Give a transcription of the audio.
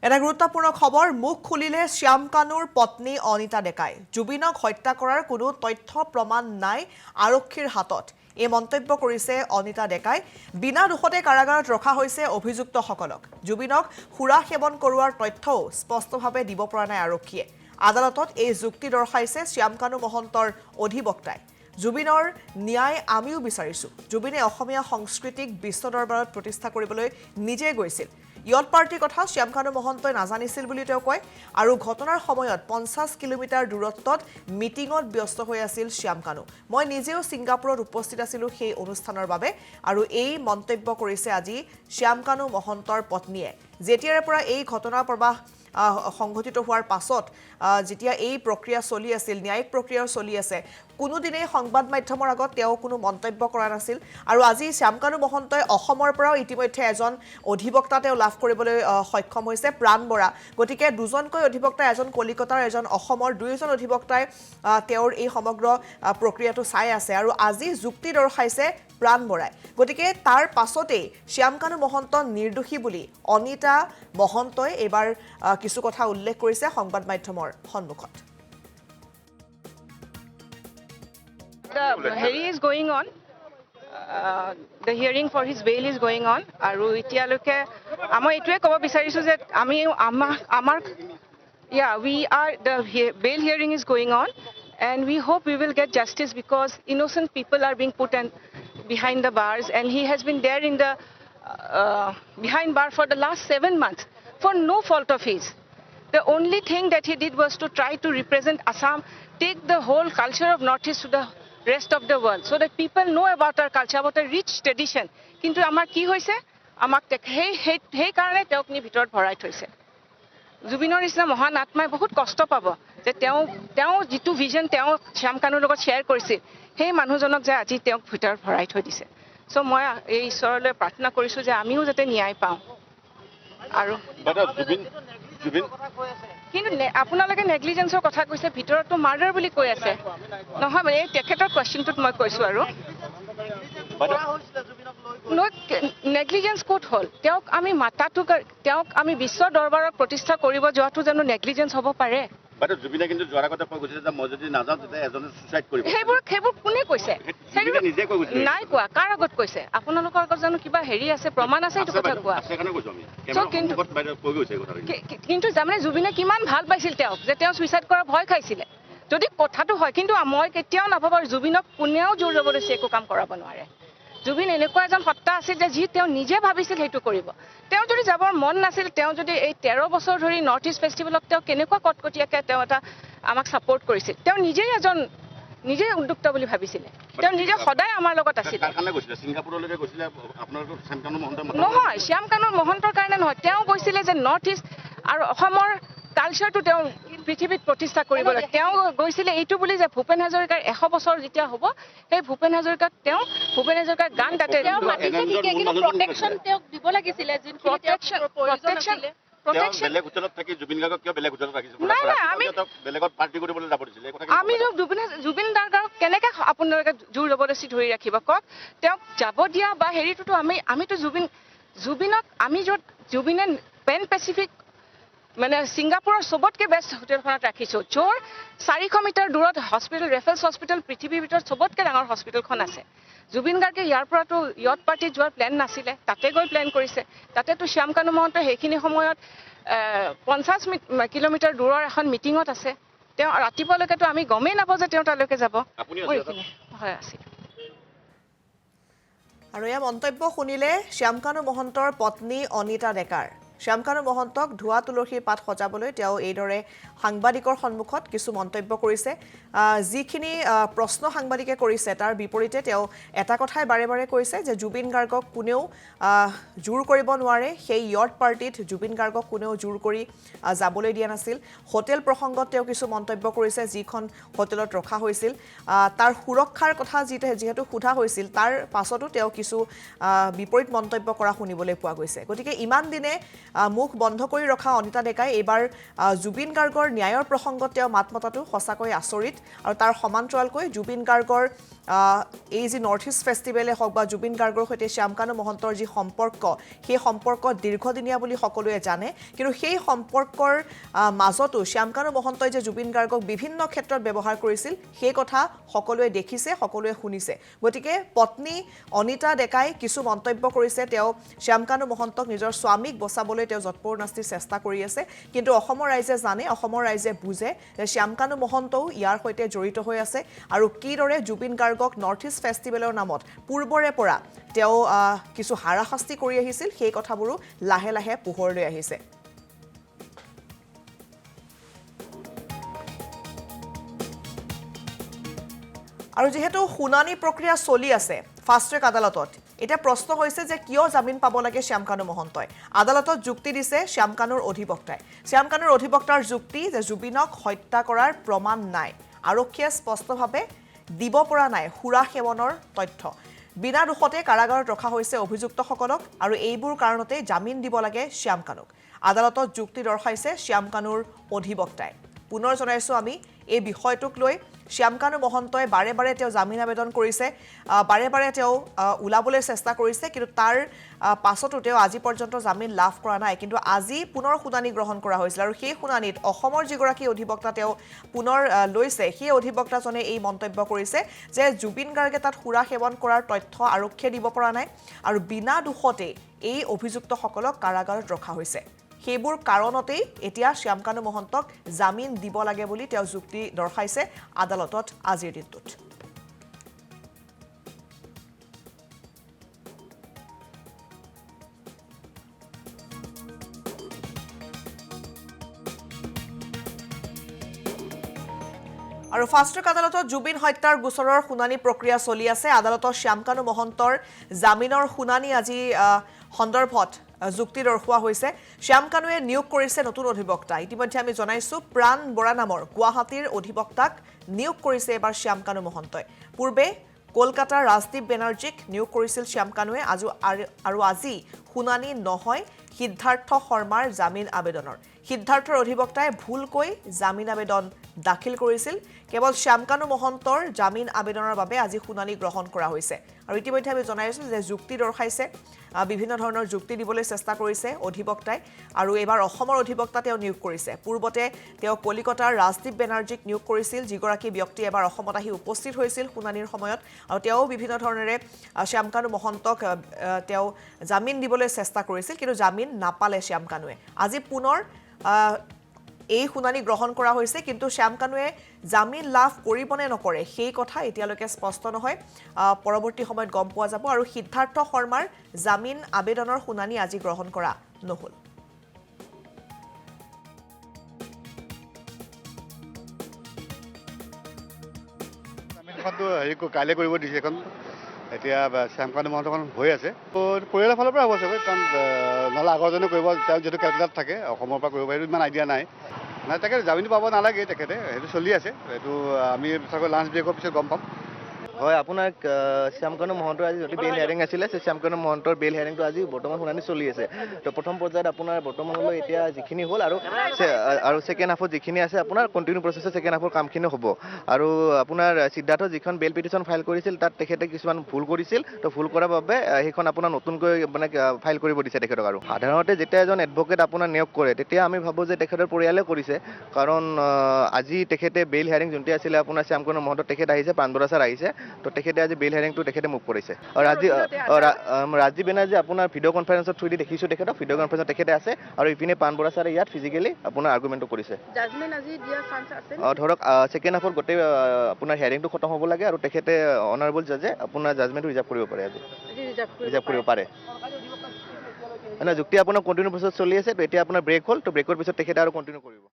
এটা গুৰুত্বপূৰ্ণ খবৰ মুখ খুলিলে শ্যাম কানুৰ পত্নী অনিতা ডেকাই জুবিনক হত্যা কৰাৰ কোনো তথ্য প্ৰমাণ নাই আৰক্ষীৰ হাতত এই মন্তব্য কৰিছে অনিতা ডেকাই বিনা দোষতে কাৰাগাৰত ৰখা হৈছে অভিযুক্তসকলক জুবিনক সুৰা সেৱন কৰোৱাৰ তথ্যও স্পষ্টভাৱে দিব পৰা নাই আৰক্ষীয়ে আদালতত এই যুক্তি দৰ্শাইছে শ্যাম কানু মহন্তৰ অধিবক্তাই জুবিনৰ ন্যায় আমিও বিচাৰিছো জুবিনে অসমীয়া সংস্কৃতিক বিশ্ব দৰবাৰত প্ৰতিষ্ঠা কৰিবলৈ নিজে গৈছিল ইয়ট পাৰ্টিৰ কথা শ্যাম কানু মহন্তই নাজানিছিল বুলি তেওঁ কয় আৰু ঘটনাৰ সময়ত 50 কিলোমিটাৰ দূৰত্বত মিটিঙত ব্যস্ত হৈ আছিল শ্যাম কানু মই নিজেও সিংগাপুৰত উপস্থিত আছিলো সেই অনুষ্ঠানৰ বাবে আৰু এই মন্তব্য কৰিছে আজি শ্যাম কানু মহন্তৰ পত্নীয়ে যেতিয়াৰ পৰা এই ঘটনাৰ প্ৰবাহ সংঘটিত হোৱাৰ পাছত যেতিয়া এই প্ৰক্ৰিয়া চলি আছিল ন্যায়িক প্ৰক্ৰিয়া চলি আছে কোনো দিনে সংবাদ মাধ্যমৰ আগত তেওঁ কোনো মন্তব্য কৰা নাছিল আৰু আজি শ্যাম কানু মহন্তই অসমৰ পৰাও ইতিমধ্যে এজন অধিবক্তা তেওঁ লাভ কৰিবলৈ সক্ষম হৈছে প্ৰাণ বৰা গতিকে দুজনকৈ অধিবক্তা এজন কলিকতাৰ এজন অসমৰ দুইজন অধিবক্তাই তেওঁৰ এই সমগ্ৰ প্ৰক্ৰিয়াটো চাই আছে আৰু আজি যুক্তি দৰ্শাইছে প্ৰাণ বৰাই গতিকে তাৰ পাছতেই শ্যাম কানু মহন্ত নিৰ্দোষী বুলি অনিতা মহন্তই এবাৰ কিছু কথা উল্লেখ কৰিছে সংবাদ মাধ্যমৰ সন্মুখত The hearing is going on. The hearing for his bail is going on. আৰু এতিয়ালৈকে আমি এইটোৱে ক'ব বিচাৰিছো যে আমি আমাৰ we are the bail hearing is going on and we hope we will get justice because innocent people are being put behind the bars and he has been there in the behind bar for the last 7 months for no fault of his. The only thing that he did was to try to represent Assam, take the whole culture of Northeast to the rest of the world so that people know about our culture, about a rich tradition. Kintu amar ki hoise amak hei karone teok ni bhitor bhorai thoise Jubinor isna mohan atmai bahut kosto pabo je teo jitu vision teo Shyam Kanur logot share korise hei manujonok je aji teok bhitor bhorai thoi dise so moi ei ishorole prarthana korisu je amiu jate nyai pao aru Zubeen কিন্তু আপোনালোকে নেগলিজেন্সৰ কথা কৈছে ভিতৰতো murder বুলি কৈ আছে নহয় মানে এই তেখেতৰ কোৱেশ্চনটোত মই কৈছো আৰু নেগলিজেন্স ক'ত হ'ল তেওঁক আমি তেওঁক আমি বিশ্ব দৰবাৰত প্ৰতিষ্ঠা কৰিব যোৱাটো জানো নেগলিজেন্স হ'ব পাৰে বাট জুবিনে কিন্তু যোৱাৰ আগতে কৈ গৈছে যে মই যদি নাযাওঁ তেতিয়া এজনে সুইচাইড কৰিব সেইবোৰ কোনে কৈছে জুবিনে নিজে কৈ গৈছে নাই কোৱা কাৰ আগত কৈছে আপোনালোকৰ আগত জানো কিবা হেৰি আছে প্ৰমাণ আছে এইটো কথা কোৱা আছে কাৰণে কৈছো আমি কেমেৰাৰ বাইরে কৈ গৈছে কথা কিন্তু জানে জুবিনে কিমান ভাল পাইছিল তেওঁক যে তেওঁ সুইচাইড কৰাৰ ভয় খাইছিলে যদি কথাটো হয় কিন্তু মই কেতিয়াও নাভাবো জুবিনক কোনেও জোৰ জবৰদস্তি একো কাম কৰাব নোৱাৰে জুবিন এনেকুৱা এজন সত্তা আছিল যে যি তেওঁ নিজে ভাবিছিল সেইটো কৰিব তেওঁ যদি যাবৰ মন নাছিল তেওঁ যদি এই 13 বছৰ ধৰি নৰ্থ ইষ্ট ফেষ্টিভেলক তেওঁ কেনেকুৱা কটকটীয়াকৈ তেওঁ এটা আমাক সাপোৰ্ট কৰিছিল তেওঁ নিজে উদ্যুক্ত বুলি ভাবিছিল তেওঁ নিজে সদায় আমাৰ লগত আছিল কাৰণে গৈছিল সিংগাপুৰলৈকে গৈছিল আপোনালোকৰ শ্যাম কানু মহন্ত নহয় শ্যাম কানুৰ মহন্তৰ কাৰণে নহয় তেওঁ কৈছিলে যে নৰ্থ ইষ্ট আৰু অসমৰ কালচাৰটো তেওঁ পৃথিৱীত প্ৰতিষ্ঠা কৰিবলৈ তেওঁ গৈছিলে এইটো বুলি যে ভূপেন হাজৰিকাৰ 100 বছৰ যেতিয়া হ'ব সেই ভূপেন হাজৰিকাক তেওঁ ভূপেন হাজৰিকাৰ গান তাতে প্ৰটেকশ্যন তেওঁক দিব লাগিছিলে প্ৰটেকশ্যন বেলেগ হোটেলত থাকি জুবিন গাৰ্গক কিয় বেলেগ হোটেলত ৰাখিছিল আমি বেলেগত পাৰ্টি কৰিবলৈ যাব দিছিল আমি জুবিন গাৰ্গক কেনেকৈ আপোনালোকে জোৰ জবৰদস্তি ধৰি ৰাখিব কওক তেওঁক যাব দিয়া বা হেৰিটোতো আমিতো জুবিনক আমি য'ত জুবিনে পেন পেচিফিক মানে ছিংগাপুৰৰ চবতকৈ বেষ্ট হোটেলখনত ৰাখিছোঁ য'ৰ 400 মিটাৰ দূৰত হস্পিটেল ৰেফাৰেন্স হস্পিটেল পৃথিৱীৰ ভিতৰত চবতকৈ ডাঙৰ হস্পিটেলখন আছে জুবিন গাৰ্গে ইয়াৰ পৰাতো ইয়ট পাৰ্টিত যোৱাৰ প্লেন নাছিলে তাতে গৈ প্লেন কৰিছে তাতেতো শ্যাম কানু মহন্ত সেইখিনি সময়ত 50 কিলোমিটাৰ দূৰৰ এখন মিটিঙত আছে তেওঁ ৰাতিপুৱালৈকেতো আমি গমেই নাপাওঁ যে তেওঁ তালৈকে যাব হয় আছিল আৰু এই মন্তব্য শুনিলে শ্যাম কানু মহন্তৰ পত্নী অনিতা ডেকাৰ শ্যাম কানু মহন্তক ধোৱা তুলসীৰ পাত সজাবলৈ তেওঁ এইদৰে সাংবাদিকৰ সন্মুখত কিছু মন্তব্য কৰিছে যিখিনি প্ৰশ্ন সাংবাদিকে কৰিছে তাৰ বিপৰীতে তেওঁ এটা কথাই বাৰে বাৰে কৈছে যে জুবিন গাৰ্গক কোনেও জোৰ কৰিব নোৱাৰে সেই ইয়ট পাৰ্টিত জুবিন গাৰ্গক কোনেও জোৰ কৰি যাবলৈ দিয়া নাছিল হোটেল প্ৰসংগত তেওঁ কিছু মন্তব্য কৰিছে যিখন হোটেলত ৰখা হৈছিল তাৰ সুৰক্ষাৰ কথা যিহেতু সোধা হৈছিল তাৰ পাছতো তেওঁ কিছু বিপৰীত মন্তব্য কৰা শুনিবলৈ পোৱা গৈছে গতিকে ইমান দিনে মুখ বন্ধ কৰি ৰখা অনিতা ডেকাই এবাৰ জুবিন গাৰ্গৰ ন্যায়ৰ প্ৰসংগত তেওঁ মাত মতাটো সঁচাকৈ আচৰিত আৰু তাৰ সমান্তৰালকৈ জুবিন গাৰ্গৰ এই যি নৰ্থ ইষ্ট ফেষ্টিভেলে হওক বা জুবিন গাৰ্গৰ সৈতে শ্যামকানু মহন্তৰ যি সম্পৰ্ক সেই সম্পৰ্ক দীৰ্ঘদিনীয়া বুলি সকলোৱে জানে কিন্তু সেই সম্পৰ্কৰ মাজতো শ্যামকানু মহন্তই যে জুবিন গাৰ্গক বিভিন্ন ক্ষেত্ৰত ব্যৱহাৰ কৰিছিল সেই কথা সকলোৱে দেখিছে সকলোৱে শুনিছে গতিকে পত্নী অনিতা ডেকাই কিছু মন্তব্য কৰিছে তেওঁ শ্যামকানু মহন্তক নিজৰ স্বামীক বচাবলৈ তেওঁ যৎপৰোনাস্তি চেষ্টা কৰি আছে কিন্তু অসমৰ ৰাইজে জানে অসমৰ ৰাইজে বুজে যে শ্যামকানু মহন্তও ইয়াৰ সৈতে জড়িত হৈ আছে আৰু কিদৰে জুবিন গাৰ্গক নৰ্থ ইষ্ট ফেষ্টিভেলৰ নামত পূৰ্বৰে পৰা তেওঁ কিছু হাৰাশাস্তি কৰি আহিছিল সেই কথাবোৰো লাহে লাহে পোহৰলৈ আহিছে আৰু যেহেতু শুনানি প্ৰক্ৰিয়া চলি আছে ফাষ্ট ট্ৰেক আদালতত এটা প্ৰশ্ন হৈছে যে কিয় জামিন পাব লাগে শ্যামকানু মহন্তই আদালতত যুক্তি দিছে শ্যামকানুৰ অধিবক্তাই শ্যামকানুৰ অধিবক্তাৰ যুক্তি যে জুবিনক হত্যা কৰাৰ প্ৰমাণ নাই আৰক্ষীয়ে স্পষ্টভাৱে দিব পৰা নাই হুৰা সেৱনৰ তথ্য বিনা দোষতে কাৰাগাৰত ৰখা হৈছে অভিযুক্তসকলক আৰু এইবোৰ কাৰণতে জামিন দিব লাগে শ্যামকানুক আদালতত যুক্তি দৰ্শাইছে শ্যামকানুৰ অধিবক্তাই পুনৰ জনাইছো আমি এই বিষয়টোক লৈ শ্যামকানু মহন্তই বাৰে বাৰে তেওঁ জামিন আবেদন কৰিছে বাৰে বাৰে তেওঁ উলাবলৈ চেষ্টা কৰিছে কিন্তু তাৰ পাছতো তেওঁ আজি পৰ্যন্ত জামিন লাভ কৰা নাই কিন্তু আজি পুনৰ শুনানি গ্ৰহণ কৰা হৈছিল আৰু সেই শুনানিত অসমৰ যিগৰাকী অধিবক্তা তেওঁ পুনৰ লৈছে সেই অধিবক্তাজনে এই মন্তব্য কৰিছে যে জুবিন গাৰ্গে তাত সুৰা সেৱন কৰাৰ তথ্য আৰক্ষীয়ে দিব পৰা নাই আৰু বিনা দোষতে এই অভিযুক্তসকলক কাৰাগাৰত ৰখা হৈছে সেইবোৰ কাৰণতেই এতিয়া শ্যামকানু মহন্তক জামিন দিব লাগে বুলি তেওঁ যুক্তি দৰ্শাইছে আদালতত আজিৰ দিনটোত আৰু ফাষ্ট ট্ৰেক আদালতত জুবিন হত্যাৰ গোচৰৰ শুনানি প্ৰক্ৰিয়া চলি আছে আদালতৰ শ্যামকানু মহন্তৰ জামিনৰ শুনানি আজি সন্দৰ্ভত যুক্তি দৰ্শোৱা হৈছে শ্যামকানুৱে নিয়োগ কৰিছে নতুন অধিবক্তা ইতিমধ্যে আমি জনাইছো প্ৰাণ বৰা নামৰ গুৱাহাটীৰ অধিবক্তাক নিয়োগ কৰিছে এবাৰ শ্যামকানু মহন্তই পূৰ্বে কলকাতাৰ ৰাজদীপ বেনাৰ্জীক নিয়োগ কৰিছিল শ্যামকানুৱে আৰু আজি শুনানি নহয় সিদ্ধাৰ্থ শৰ্মাৰ জামিন আবেদনৰ সিদ্ধাৰ্থৰ অধিবক্তাই ভুলকৈ জামিন আবেদন দাখিল কৰিছিল কেৱল শ্যামকানু মহন্তৰ জামিন আবেদনৰ বাবে আজি শুনানি গ্ৰহণ কৰা হৈছে আৰু ইতিমধ্যে আমি জনাইছো যে যুক্তি দৰ্শাইছে বিভিন্ন ধৰণৰ যুক্তি দিবলৈ চেষ্টা কৰিছে অধিবক্তাই আৰু এবাৰ অসমৰ অধিবক্তা তেওঁ নিয়োগ কৰিছে পূৰ্বতে তেওঁ কলিকতাৰ ৰাজদীপ বেনাৰ্জীক নিয়োগ কৰিছিল যিগৰাকী ব্যক্তি এবাৰ অসমত আহি উপস্থিত হৈছিল শুনানিৰ সময়ত আৰু তেওঁ বিভিন্ন ধৰণেৰে শ্যামকানু মহন্তক তেওঁ জামিন দিবলৈ চেষ্টা কৰিছিল কিন্তু জামিন নাপালে শ্যামকানুৱে আজি পুনৰ এই শুনানি গ্ৰহণ কৰা হৈছে কিন্তু শ্যামকানুৱে জামিন লাভ কৰিব নে নকৰে সেই কথা এতিয়ালৈকে স্পষ্ট নহয় পৰৱৰ্তী সময়ত গম পোৱা যাব আৰু সিদ্ধাৰ্থ শৰ্মাৰ জামিন আবেদনৰ শুনানি আজি গ্ৰহণ কৰা নহল জামিনখনটো কাইলৈ কৰিব দিছে এখন এতিয়া শ্যামকানু মহন্তখন হৈ আছে পৰিয়ালৰ ফালৰ পৰা হ'ব চাগৈ কাৰণ নহ'লে আগৰজনে কৰিব তেওঁ যিহেতু কেলকাতাত থাকে অসমৰ পৰা কৰিব সেইটো ইমান আইডিয়া নাই তাকে জামিনটো পাব নালাগে তেখেতে সেইটো চলি আছে এইটো আমি চাগৈ লাঞ্চ ব্ৰেকৰ পিছত গম পাম হয় আপোনাক শ্যামকানু মহন্তৰ আজি যদি বেল হিয়াৰিং আছিলে সেই শ্যামকানু মহন্তৰ বেল হিয়াৰিংটো আজি বৰ্তমান শুনানি চলি আছে তো প্ৰথম পৰ্যায়ত আপোনাৰ বৰ্তমানলৈ এতিয়া যিখিনি হ'ল আৰু ছেকেণ্ড হাফত যিখিনি আছে আপোনাৰ কণ্টিনিউ প্ৰচেছত ছেকেণ্ড হাফৰ কামখিনি হ'ব আৰু আপোনাৰ সিদ্ধাৰ্থ যিখন বেল পিটিশ্যন ফাইল কৰিছিল তাত তেখেতে কিছুমান ভুল কৰিছিল তো ভুল কৰাৰ বাবে সেইখন আপোনাৰ নতুনকৈ মানে ফাইল কৰিব দিছে তেখেতক আৰু সাধাৰণতে যেতিয়া এজন এডভকেট আপোনাৰ নিয়োগ কৰে তেতিয়া আমি ভাবোঁ যে তেখেতৰ পৰিয়ালে কৰিছে কাৰণ আজি তেখেতে বেল হিয়াৰিং যোনটো আছিলে আপোনাৰ শ্যামকানু মহন্ত তেখেত আহিছে প্ৰাণবৰা ছাৰ আহিছে তো তেখেতে আজি বেল হিয়াৰিংটো তেখেতে মুখ কৰিছে আৰু ৰাজীৱ বেনাৰ্জী আপোনাৰ ভিডিঅ' কনফাৰেন্সৰ থ্ৰুদি দেখিছোঁ তেখেতক ভিডিঅ' কনফাৰেন্সত তেখেতে আছে আৰু ইপিনে প্ৰাণবৰা ছাৰে ইয়াত ফিজিকেলি আপোনাৰ আৰ্গুমেণ্টটো কৰিছে ধৰক ছেকেণ্ড হাফত গোটেই আপোনাৰ হিয়াৰিংটো খতম হ'ব লাগে আৰু তেখেতে অনাৰেবল জাজে আপোনাৰ জাজমেণ্টটো ৰিজাৰ্ভ কৰিব পাৰে আজি ৰিজাৰ্ভ কৰিব পাৰে যুক্তি আপোনাৰ কণ্টিনিউ প্ৰচেছ চলি আছে তো এতিয়া আপোনাৰ ব্ৰেক হ'ল তো ব্ৰেকৰ পিছত তেখেতে আৰু কণ্টিনিউ কৰিব